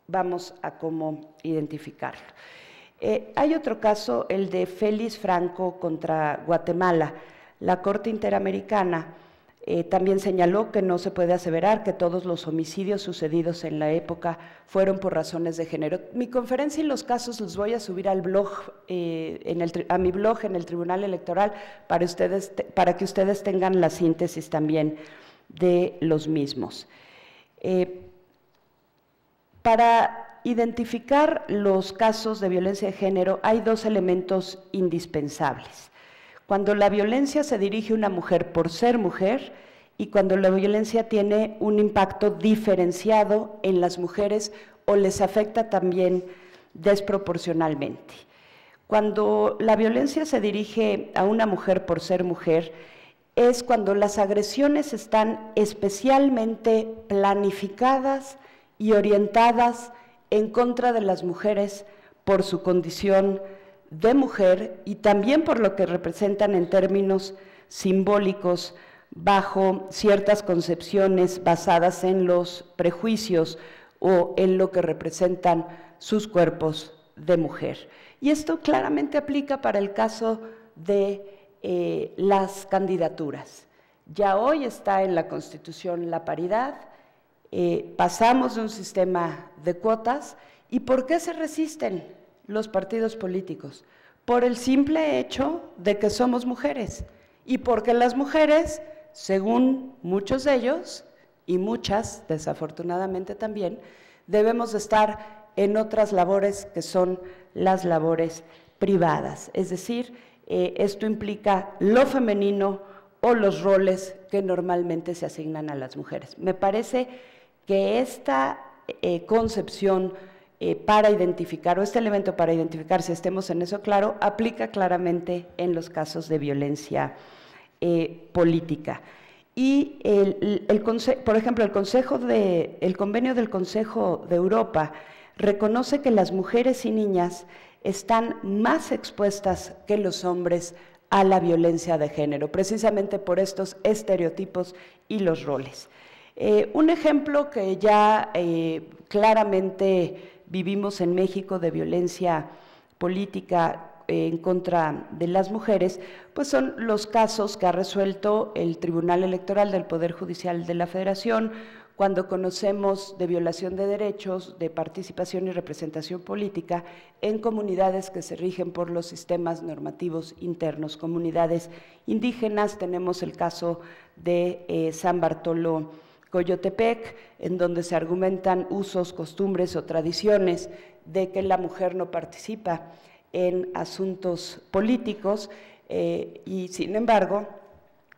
vamos a cómo identificarlo. Hay otro caso, el de Félix Franco contra Guatemala. La Corte Interamericana también señaló que no se puede aseverar que todos los homicidios sucedidos en la época fueron por razones de género. Mi conferencia y los casos los voy a subir al blog, a mi blog en el Tribunal Electoral para que ustedes tengan la síntesis también de los mismos. Para identificar los casos de violencia de género hay dos elementos indispensables. Cuando la violencia se dirige a una mujer por ser mujer y cuando la violencia tiene un impacto diferenciado en las mujeres o les afecta también desproporcionalmente. Cuando la violencia se dirige a una mujer por ser mujer, es cuando las agresiones están especialmente planificadas y orientadas en contra de las mujeres por su condición de mujer y también por lo que representan en términos simbólicos bajo ciertas concepciones basadas en los prejuicios o en lo que representan sus cuerpos de mujer. Y esto claramente aplica para el caso de las candidaturas. Ya hoy está en la Constitución la paridad, pasamos de un sistema de cuotas. ¿Y por qué se resisten los partidos políticos? Por el simple hecho de que somos mujeres y porque las mujeres, según muchos de ellos y muchas, desafortunadamente también, debemos de estar en otras labores que son las labores privadas. Es decir, esto implica lo femenino o los roles que normalmente se asignan a las mujeres. Me parece que esta concepción para identificar, o este elemento para identificar si estemos en eso claro, aplica claramente en los casos de violencia política. Y, por ejemplo, el convenio del Consejo de Europa reconoce que las mujeres y niñas están más expuestas que los hombres a la violencia de género, precisamente por estos estereotipos y los roles. Un ejemplo que ya claramente vivimos en México de violencia política en contra de las mujeres, pues son los casos que ha resuelto el Tribunal Electoral del Poder Judicial de la Federación, cuando conocemos de violación de derechos, de participación y representación política en comunidades que se rigen por los sistemas normativos internos, comunidades indígenas. Tenemos el caso de San Bartolo Coyotepec, en donde se argumentan usos, costumbres o tradiciones de que la mujer no participa en asuntos políticos y, sin embargo,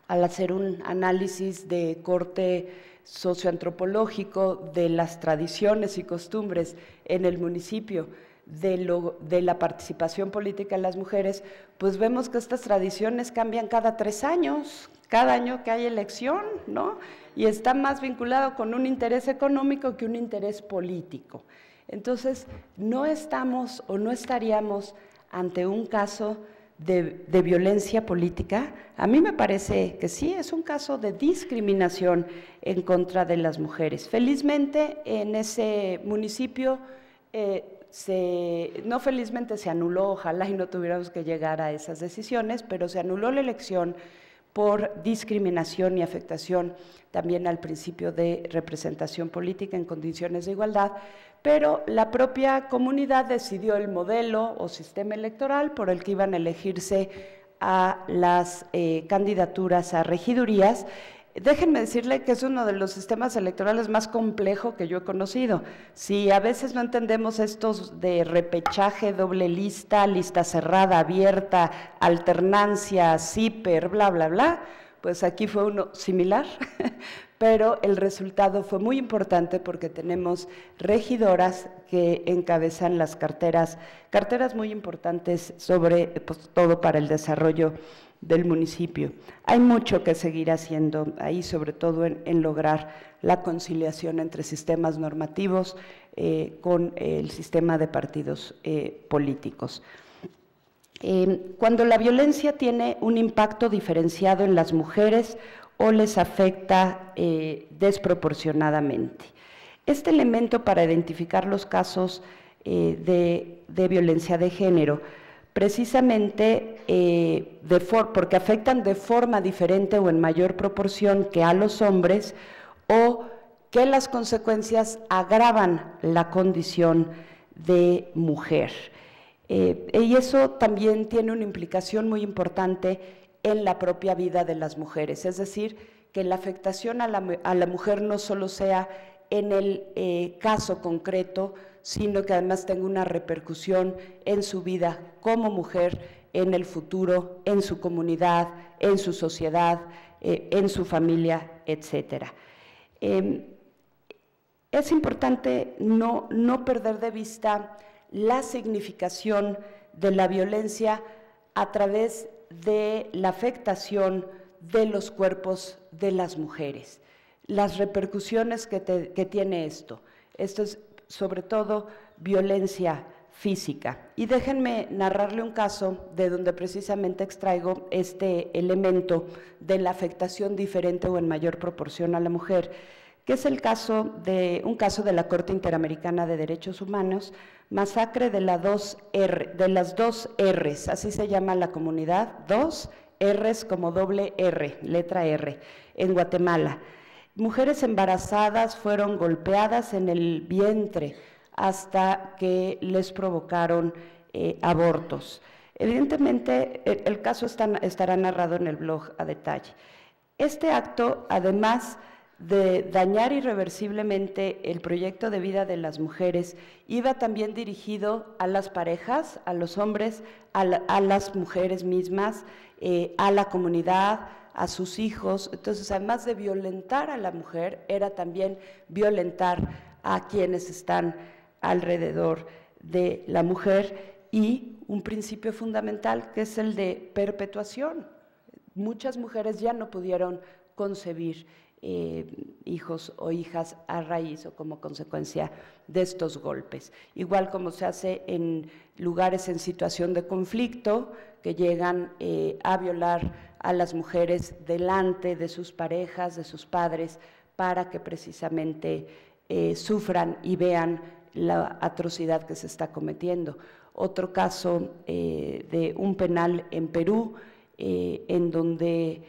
al hacer un análisis de corte socioantropológico de las tradiciones y costumbres en el municipio de la participación política de las mujeres, pues vemos que estas tradiciones cambian cada 3 años, cada año que hay elección, ¿no? Y está más vinculado con un interés económico que un interés político. Entonces, no estamos o no estaríamos ante un caso de violencia política. A mí me parece que sí, es un caso de discriminación en contra de las mujeres. Felizmente, en ese municipio, no felizmente se anuló, ojalá y no tuviéramos que llegar a esas decisiones, pero se anuló la elección por discriminación y afectación también al principio de representación política en condiciones de igualdad, pero la propia comunidad decidió el modelo o sistema electoral por el que iban a elegirse a las candidaturas a regidurías. Déjenme decirle que es uno de los sistemas electorales más complejos que yo he conocido. Si a veces no entendemos estos de repechaje, doble lista, lista cerrada, abierta, alternancia, zipper, bla, bla, bla, pues aquí fue uno similar, pero el resultado fue muy importante porque tenemos regidoras que encabezan las carteras muy importantes sobre pues, todo para el desarrollo del municipio. Hay mucho que seguir haciendo ahí, sobre todo en lograr la conciliación entre sistemas normativos con el sistema de partidos políticos. Cuando la violencia tiene un impacto diferenciado en las mujeres o les afecta desproporcionadamente. Este elemento para identificar los casos de violencia de género, precisamente porque afectan de forma diferente o en mayor proporción que a los hombres, o que las consecuencias agravan la condición de mujer. Y eso también tiene una implicación muy importante en la propia vida de las mujeres, es decir, que la afectación a la mujer no solo sea en el caso concreto, sino que además tenga una repercusión en su vida como mujer, en el futuro, en su comunidad, en su sociedad, en su familia, etcétera. Es importante no perder de vista la significación de la violencia a través de la afectación de los cuerpos de las mujeres, las repercusiones que tiene esto. Esto es sobre todo violencia física. Y déjenme narrarle un caso de donde precisamente extraigo este elemento de la afectación diferente o en mayor proporción a la mujer, que es un caso de la Corte Interamericana de Derechos Humanos, masacre de las dos R's, así se llama la comunidad, 2 R's como doble R, letra R, en Guatemala. Mujeres embarazadas fueron golpeadas en el vientre hasta que les provocaron abortos. Evidentemente, el caso estará narrado en el blog a detalle. Este acto, además de dañar irreversiblemente el proyecto de vida de las mujeres, iba también dirigido a las parejas, a los hombres, a las mujeres mismas, a la comunidad, a sus hijos. Entonces, además de violentar a la mujer, era también violentar a quienes están alrededor de la mujer, y un principio fundamental que es el de perpetuación. Muchas mujeres ya no pudieron concebir hijos o hijas a raíz o como consecuencia de estos golpes. Igual como se hace en lugares en situación de conflicto, que llegan a violar a las mujeres delante de sus parejas, de sus padres, para que precisamente sufran y vean la atrocidad que se está cometiendo. Otro caso de un penal en Perú, en donde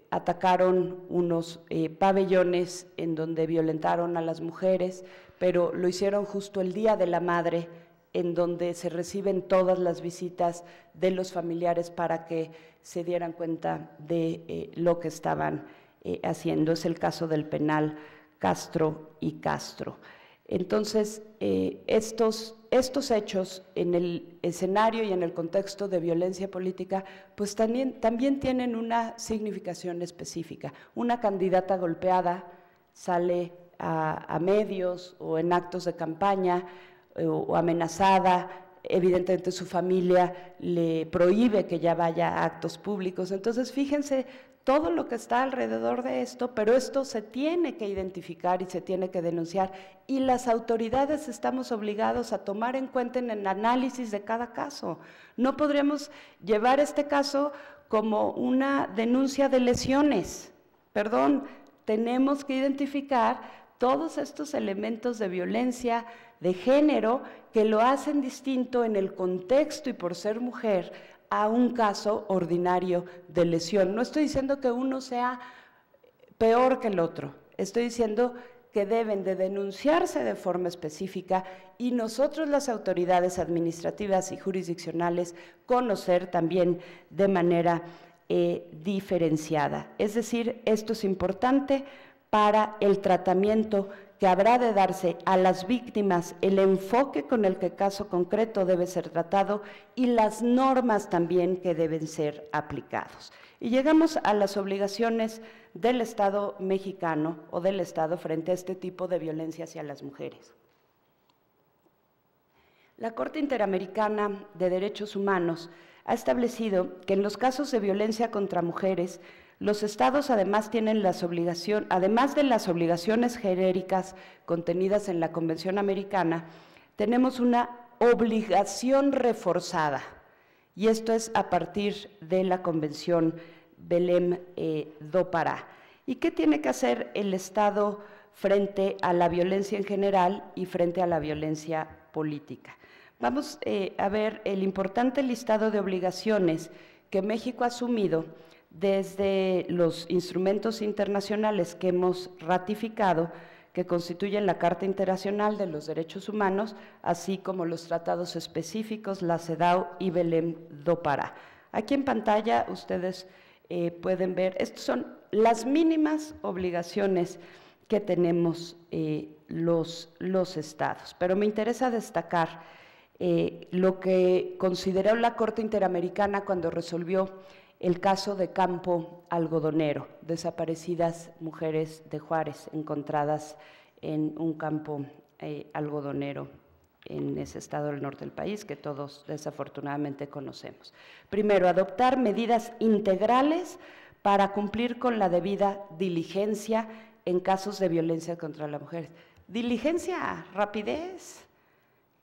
atacaron unos pabellones en donde violentaron a las mujeres, pero lo hicieron justo el Día de la Madre, en donde se reciben todas las visitas de los familiares para que se dieran cuenta de lo que estaban haciendo. Es el caso del penal Castro y Castro. Entonces, estos hechos en el escenario y en el contexto de violencia política, pues también tienen una significación específica. Una candidata golpeada sale a medios o en actos de campaña o amenazada, evidentemente su familia le prohíbe que ya vaya a actos públicos. Entonces, fíjense todo lo que está alrededor de esto, pero esto se tiene que identificar y se tiene que denunciar, y las autoridades estamos obligados a tomar en cuenta en el análisis de cada caso. No podríamos llevar este caso como una denuncia de lesiones, tenemos que identificar todos estos elementos de violencia de género que lo hacen distinto en el contexto y por ser mujer a un caso ordinario de lesión. No estoy diciendo que uno sea peor que el otro, estoy diciendo que deben de denunciarse de forma específica y nosotros, las autoridades administrativas y jurisdiccionales, conocer también de manera diferenciada. Es decir, esto es importante para el tratamiento que habrá de darse a las víctimas, el enfoque con el que el caso concreto debe ser tratado y las normas también que deben ser aplicados. Y llegamos a las obligaciones del Estado mexicano o del Estado frente a este tipo de violencia hacia las mujeres. La Corte Interamericana de Derechos Humanos ha establecido que en los casos de violencia contra mujeres, los estados además tienen además de las obligaciones genéricas contenidas en la Convención Americana, tenemos una obligación reforzada, y esto es a partir de la Convención Belém do Pará. ¿Y qué tiene que hacer el Estado frente a la violencia en general y frente a la violencia política? Vamos a ver el importante listado de obligaciones que México ha asumido desde los instrumentos internacionales que hemos ratificado, que constituyen la Carta Internacional de los Derechos Humanos, así como los tratados específicos, la CEDAW y Belém do Pará. Aquí en pantalla ustedes pueden ver, estas son las mínimas obligaciones que tenemos los estados, pero me interesa destacar lo que consideró la Corte Interamericana cuando resolvió el caso de Campo Algodonero, desaparecidas mujeres de Juárez encontradas en un campo algodonero en ese estado del norte del país que todos desafortunadamente conocemos. Primero, adoptar medidas integrales para cumplir con la debida diligencia en casos de violencia contra las mujeres. Diligencia, rapidez.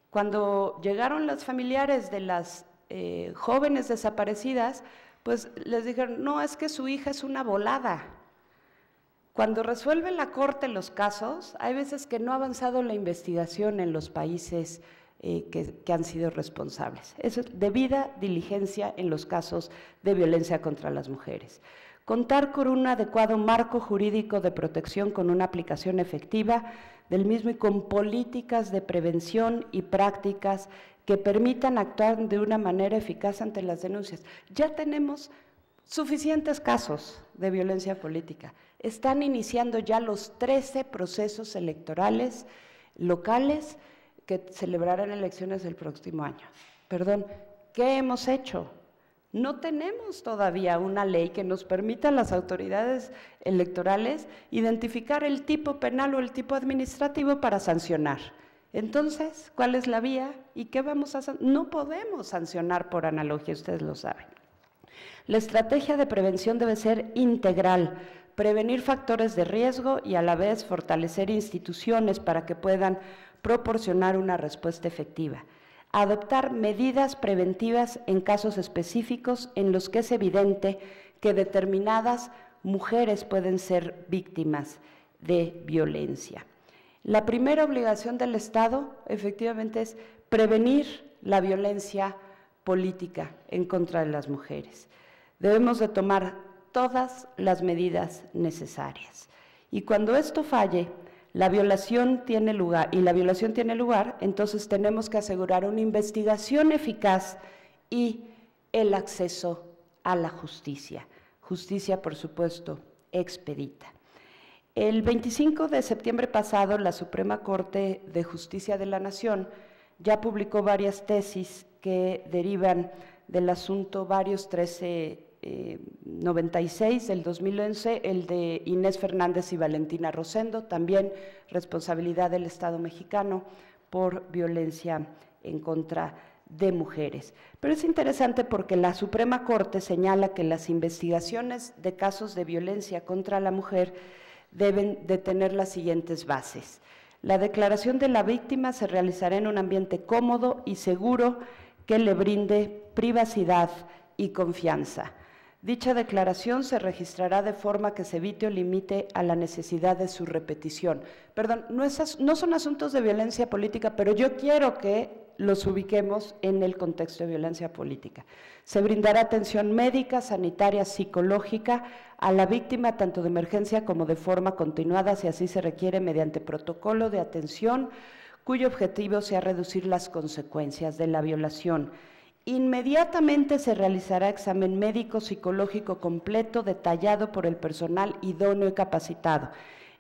Cuando llegaron los familiares de las jóvenes desaparecidas, pues les dijeron, no, es que su hija es una volada. Cuando resuelve la Corte los casos, hay veces que no ha avanzado la investigación en los países que han sido responsables. Eso es debida diligencia en los casos de violencia contra las mujeres. Contar con un adecuado marco jurídico de protección con una aplicación efectiva del mismo y con políticas de prevención y prácticas que permitan actuar de una manera eficaz ante las denuncias. Ya tenemos suficientes casos de violencia política. Están iniciando ya los 13 procesos electorales locales que celebrarán elecciones el próximo año. Perdón, ¿qué hemos hecho? No tenemos todavía una ley que nos permita a las autoridades electorales identificar el tipo penal o el tipo administrativo para sancionar. Entonces, ¿cuál es la vía? ¿Y qué vamos a hacer? No podemos sancionar por analogía, ustedes lo saben. La estrategia de prevención debe ser integral, prevenir factores de riesgo y a la vez fortalecer instituciones para que puedan proporcionar una respuesta efectiva. Adoptar medidas preventivas en casos específicos en los que es evidente que determinadas mujeres pueden ser víctimas de violencia. La primera obligación del Estado, efectivamente, es prevenir la violencia política en contra de las mujeres. Debemos de tomar todas las medidas necesarias. Y cuando esto falle, la violación tiene lugar, entonces tenemos que asegurar una investigación eficaz y el acceso a la justicia. Justicia, por supuesto, expedita. El 25 de septiembre pasado, la Suprema Corte de Justicia de la Nación ya publicó varias tesis que derivan del asunto varios 1396 del 2011, el de Inés Fernández y Valentina Rosendo, también responsabilidad del Estado mexicano por violencia en contra de mujeres. Pero es interesante porque la Suprema Corte señala que las investigaciones de casos de violencia contra la mujer deben de tener las siguientes bases. La declaración de la víctima se realizará en un ambiente cómodo y seguro que le brinde privacidad y confianza. Dicha declaración se registrará de forma que se evite o limite a la necesidad de su repetición. Perdón, no son asuntos de violencia política, pero yo quiero que los ubiquemos en el contexto de violencia política. Se brindará atención médica, sanitaria, psicológica a la víctima, tanto de emergencia como de forma continuada, si así se requiere, mediante protocolo de atención, cuyo objetivo sea reducir las consecuencias de la violación. Inmediatamente se realizará examen médico psicológico completo, detallado por el personal idóneo y capacitado.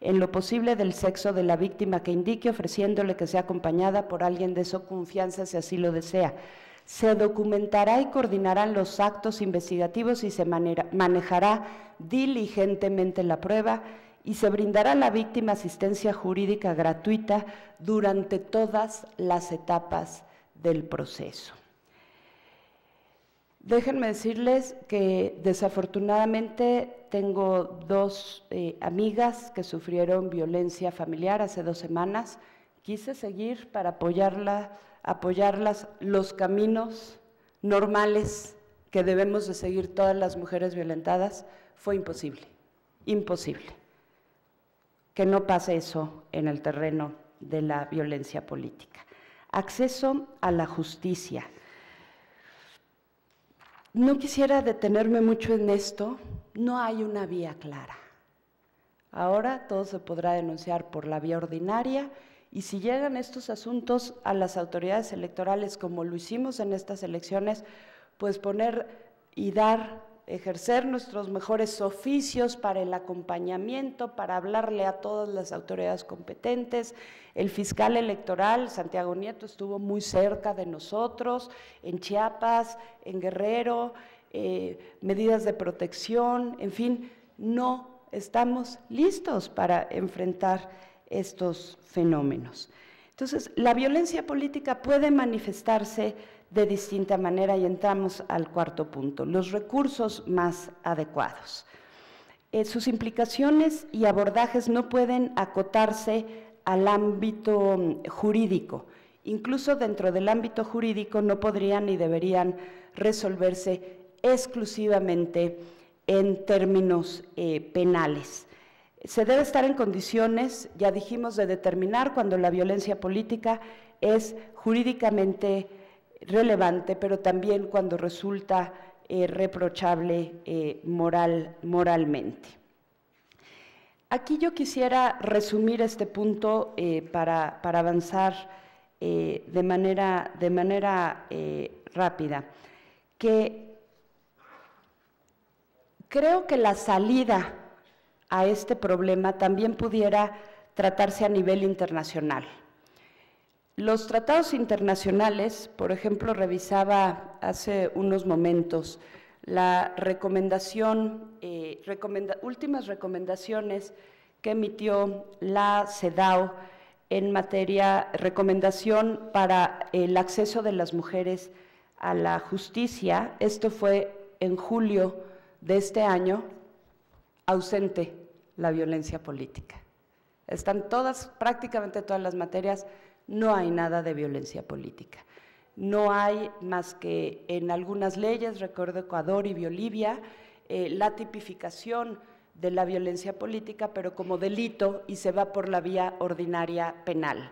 en lo posible del sexo de la víctima que indique, ofreciéndole que sea acompañada por alguien de su confianza si así lo desea. Se documentará y coordinarán los actos investigativos y se manejará diligentemente la prueba y se brindará a la víctima asistencia jurídica gratuita durante todas las etapas del proceso. Déjenme decirles que desafortunadamente tengo dos amigas que sufrieron violencia familiar hace 2 semanas. Quise seguir para apoyarlas los caminos normales que debemos de seguir todas las mujeres violentadas. Fue imposible, imposible. Que no pase eso en el terreno de la violencia política. Acceso a la justicia. No quisiera detenerme mucho en esto, no hay una vía clara. Ahora todo se podrá denunciar por la vía ordinaria y si llegan estos asuntos a las autoridades electorales como lo hicimos en estas elecciones, pues poner y ejercer nuestros mejores oficios para el acompañamiento, para hablarle a todas las autoridades competentes. El fiscal electoral, Santiago Nieto, estuvo muy cerca de nosotros, en Chiapas, en Guerrero, medidas de protección, en fin, no estamos listos para enfrentar estos fenómenos. Entonces, la violencia política puede manifestarse de distinta manera y entramos al cuarto punto, los recursos más adecuados. Sus implicaciones y abordajes no pueden acotarse al ámbito jurídico. Incluso dentro del ámbito jurídico no podrían ni deberían resolverse exclusivamente en términos penales. Se debe estar en condiciones, ya dijimos, de determinar cuando la violencia política es jurídicamente relevante, pero también cuando resulta reprochable moralmente. Aquí yo quisiera resumir este punto para avanzar de manera rápida, que creo que la salida a este problema también pudiera tratarse a nivel internacional. Los tratados internacionales, por ejemplo, revisaba hace unos momentos la últimas recomendaciones que emitió la CEDAW en materia, recomendación para el acceso de las mujeres a la justicia. Esto fue en julio de este año, ausente la violencia política. Están prácticamente todas las materias, no hay nada de violencia política. No hay más que en algunas leyes, recuerdo Ecuador y Bolivia, la tipificación de la violencia política, pero como delito y se va por la vía ordinaria penal.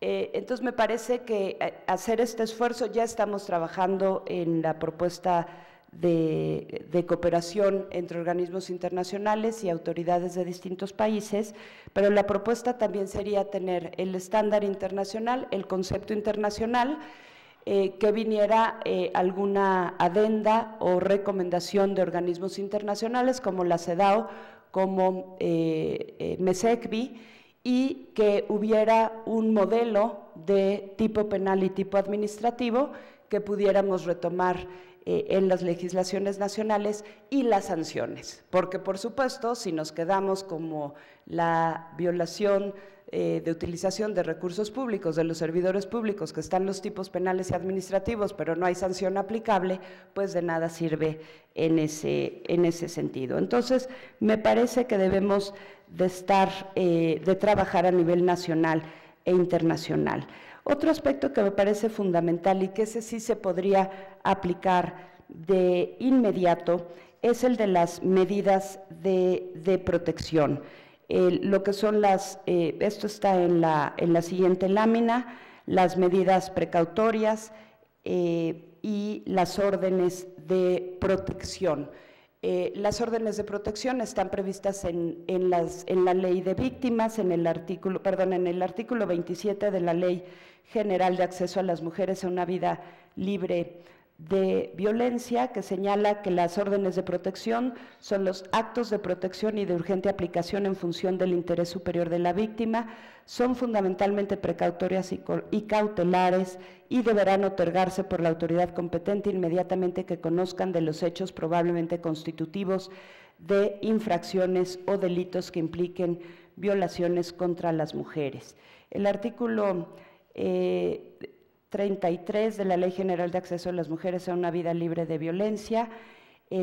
Entonces me parece que hacer este esfuerzo, ya estamos trabajando en la propuesta de cooperación entre organismos internacionales y autoridades de distintos países, pero la propuesta también sería tener el estándar internacional, el concepto internacional, que viniera alguna adenda o recomendación de organismos internacionales como la CEDAW, como MESECBI, y que hubiera un modelo de tipo penal y tipo administrativo que pudiéramos retomar en las legislaciones nacionales y las sanciones, porque por supuesto si nos quedamos como la violación de utilización de recursos públicos de los servidores públicos, que están los tipos penales y administrativos, pero no hay sanción aplicable, pues de nada sirve en ese sentido. Entonces, me parece que debemos de trabajar a nivel nacional e internacional. Otro aspecto que me parece fundamental y que ese sí se podría aplicar de inmediato es el de las medidas de protección. Lo que son esto está en la siguiente lámina, las medidas precautorias y las órdenes de protección. Las órdenes de protección están previstas en la ley de víctimas, en el artículo 27 de la Ley General de Acceso a las Mujeres a una Vida Libre de violencia, que señala que las órdenes de protección son los actos de protección y de urgente aplicación en función del interés superior de la víctima, son fundamentalmente precautorias y cautelares y deberán otorgarse por la autoridad competente inmediatamente que conozcan de los hechos probablemente constitutivos de infracciones o delitos que impliquen violaciones contra las mujeres. El artículo 33 de la Ley General de Acceso de las Mujeres a una Vida Libre de Violencia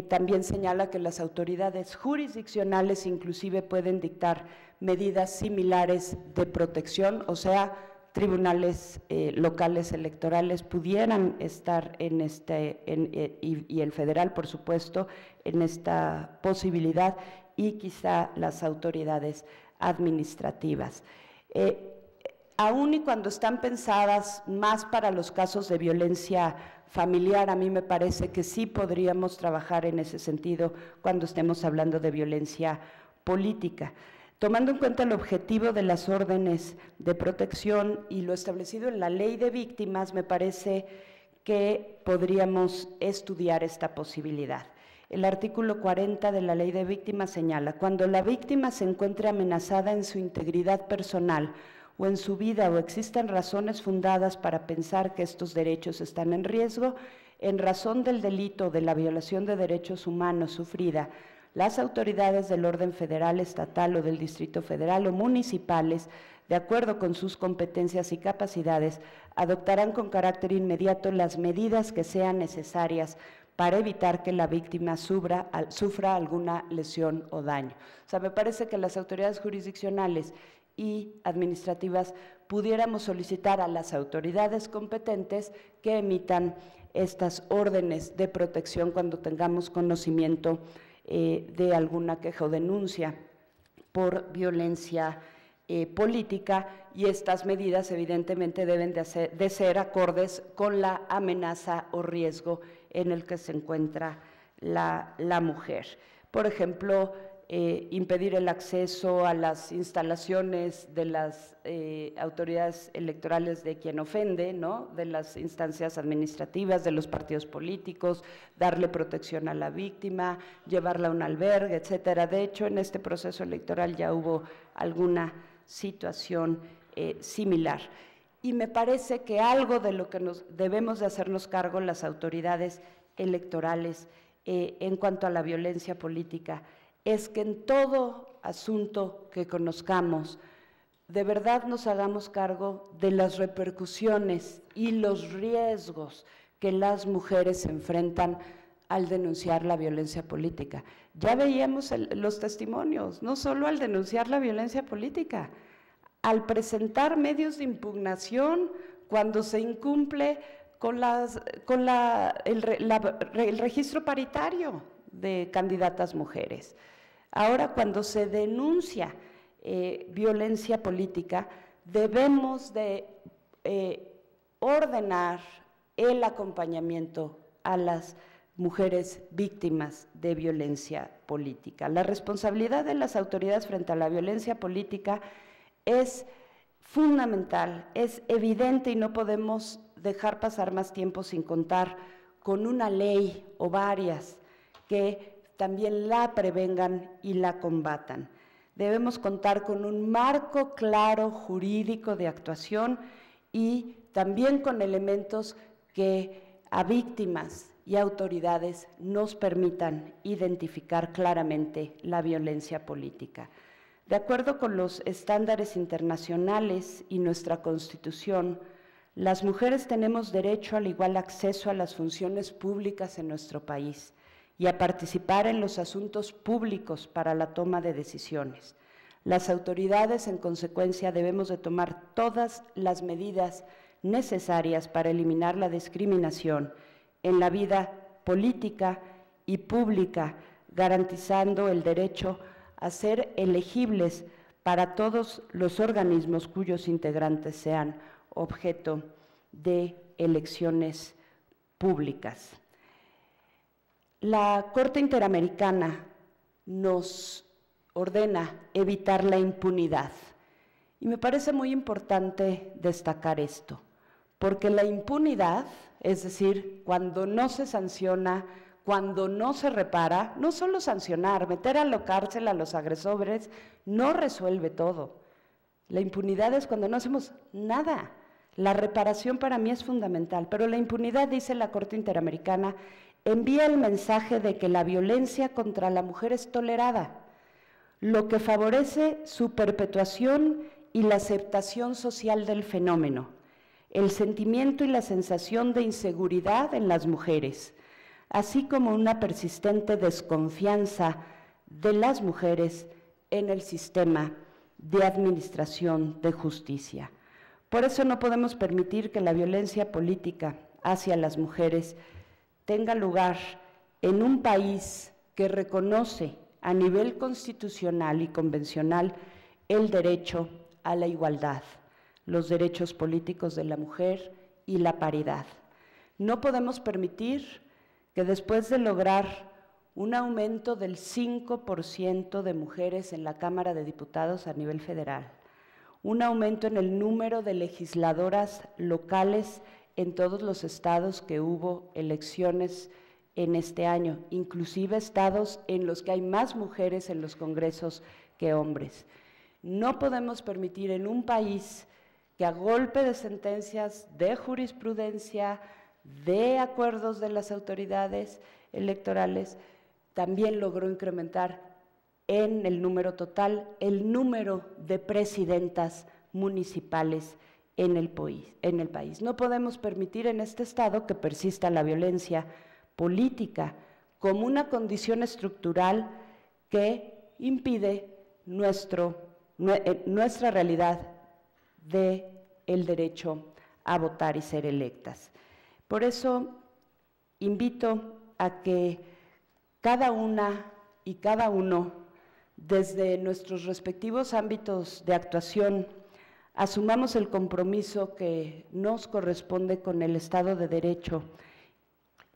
también señala que las autoridades jurisdiccionales inclusive pueden dictar medidas similares de protección, o sea, tribunales locales electorales pudieran estar en y el federal, por supuesto, en esta posibilidad, y quizá las autoridades administrativas. Aún y cuando están pensadas más para los casos de violencia familiar, a mí me parece que sí podríamos trabajar en ese sentido cuando estemos hablando de violencia política. Tomando en cuenta el objetivo de las órdenes de protección y lo establecido en la Ley de Víctimas, me parece que podríamos estudiar esta posibilidad. El artículo 40 de la Ley de Víctimas señala: cuando la víctima se encuentre amenazada en su integridad personal o en su vida o existan razones fundadas para pensar que estos derechos están en riesgo, en razón del delito de la violación de derechos humanos sufrida, las autoridades del orden federal, estatal o del Distrito Federal o municipales, de acuerdo con sus competencias y capacidades, adoptarán con carácter inmediato las medidas que sean necesarias para evitar que la víctima sufra alguna lesión o daño. O sea, me parece que las autoridades jurisdiccionales y administrativas pudiéramos solicitar a las autoridades competentes que emitan estas órdenes de protección cuando tengamos conocimiento de alguna queja o denuncia por violencia política, y estas medidas evidentemente deben de ser acordes con la amenaza o riesgo en el que se encuentra la mujer. Por ejemplo, impedir el acceso a las instalaciones de las autoridades electorales de quien ofende, ¿no?, de las instancias administrativas, de los partidos políticos, darle protección a la víctima, llevarla a un albergue, etcétera. De hecho, en este proceso electoral ya hubo alguna situación similar. Y me parece que algo de lo que debemos de hacernos cargo las autoridades electorales en cuanto a la violencia política es que en todo asunto que conozcamos, de verdad nos hagamos cargo de las repercusiones y los riesgos que las mujeres enfrentan al denunciar la violencia política. Ya veíamos los testimonios, no solo al denunciar la violencia política, al presentar medios de impugnación cuando se incumple con el registro paritario de candidatas mujeres. Ahora, cuando se denuncia violencia política, debemos de ordenar el acompañamiento a las mujeres víctimas de violencia política. La responsabilidad de las autoridades frente a la violencia política es fundamental, es evidente, y no podemos dejar pasar más tiempo sin contar con una ley o varias que también la prevengan y la combatan. Debemos contar con un marco claro jurídico de actuación y también con elementos que a víctimas y autoridades nos permitan identificar claramente la violencia política. De acuerdo con los estándares internacionales y nuestra Constitución, las mujeres tenemos derecho al igual acceso a las funciones públicas en nuestro país y a participar en los asuntos públicos para la toma de decisiones. Las autoridades, en consecuencia, debemos de tomar todas las medidas necesarias para eliminar la discriminación en la vida política y pública, garantizando el derecho a ser elegibles para todos los organismos cuyos integrantes sean objeto de elecciones públicas. La Corte Interamericana nos ordena evitar la impunidad y me parece muy importante destacar esto, porque la impunidad, es decir, cuando no se sanciona, cuando no se repara, no solo sancionar, meter a la cárcel a los agresores, no resuelve todo. La impunidad es cuando no hacemos nada. La reparación para mí es fundamental, pero la impunidad, dice la Corte Interamericana, envía el mensaje de que la violencia contra la mujer es tolerada, lo que favorece su perpetuación y la aceptación social del fenómeno, el sentimiento y la sensación de inseguridad en las mujeres, así como una persistente desconfianza de las mujeres en el sistema de administración de justicia. Por eso no podemos permitir que la violencia política hacia las mujeres tenga lugar en un país que reconoce a nivel constitucional y convencional el derecho a la igualdad, los derechos políticos de la mujer y la paridad. No podemos permitir que después de lograr un aumento del 5% de mujeres en la Cámara de Diputados a nivel federal, un aumento en el número de legisladoras locales en todos los estados que hubo elecciones en este año, inclusive estados en los que hay más mujeres en los congresos que hombres. No podemos permitir en un país que a golpe de sentencias, de jurisprudencia, de acuerdos de las autoridades electorales, también logró incrementar en el número total el número de presidentas municipales en el país. No podemos permitir en este estado que persista la violencia política como una condición estructural que impide nuestra realidad del derecho a votar y ser electas. Por eso invito a que cada una y cada uno, desde nuestros respectivos ámbitos de actuación, asumamos el compromiso que nos corresponde con el Estado de Derecho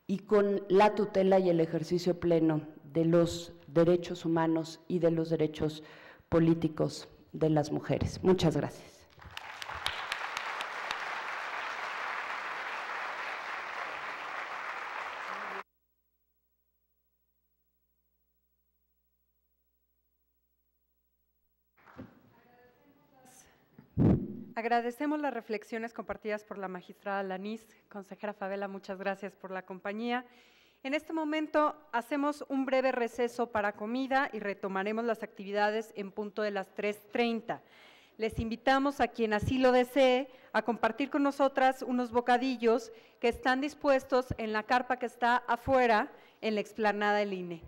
y con la tutela y el ejercicio pleno de los derechos humanos y de los derechos políticos de las mujeres. Muchas gracias. Agradecemos las reflexiones compartidas por la magistrada Alanís. Consejera Favela, muchas gracias por la compañía. En este momento hacemos un breve receso para comida y retomaremos las actividades en punto de las 3:30. Les invitamos a quien así lo desee a compartir con nosotras unos bocadillos que están dispuestos en la carpa que está afuera en la explanada del INE.